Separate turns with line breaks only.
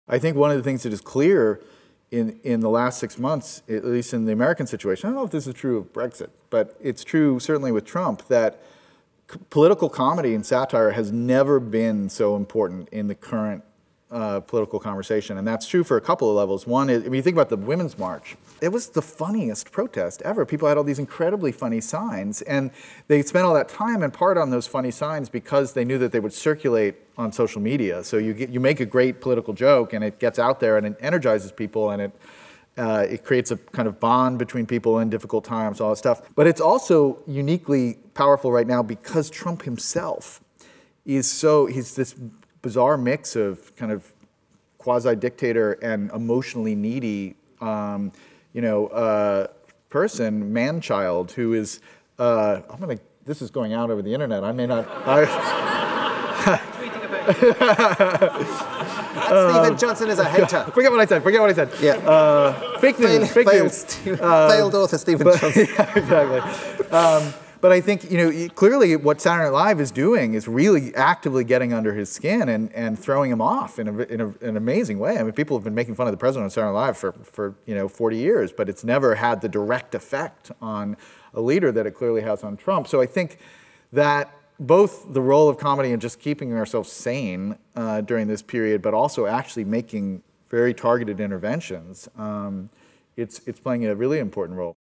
I think one of the things that is clear in the last 6 months, at least in the American situation, I don't know if this is true of Brexit, but it's true certainly with Trump, that political comedy and satire has never been so important in the current political conversation. And that's true for a couple of levels. One is, if you think about the Women's March, it was the funniest protest ever. People had all these incredibly funny signs, and they spent all that time in part on those funny signs because they knew that they would circulate on social media. So you make a great political joke, and it gets out there, and it energizes people, and it creates a kind of bond between people in difficult times, all that stuff. But it's also uniquely powerful right now because Trump himself he's this bizarre mix of kind of quasi-dictator and emotionally needy, person, man-child, who is, this is going out over the internet, I may not,
Stephen Johnson is a hater.
Forget what I said.
Yeah.
Fake news,
failed author Stephen Johnson.
Yeah, exactly. But I think, clearly what Saturday Night Live is doing is really actively getting under his skin and throwing him off in an amazing way. I mean, people have been making fun of the president on Saturday Night Live for 40 years, but it's never had the direct effect on a leader that it clearly has on Trump. So I think that both the role of comedy and just keeping ourselves sane during this period, but also actually making very targeted interventions, it's playing a really important role.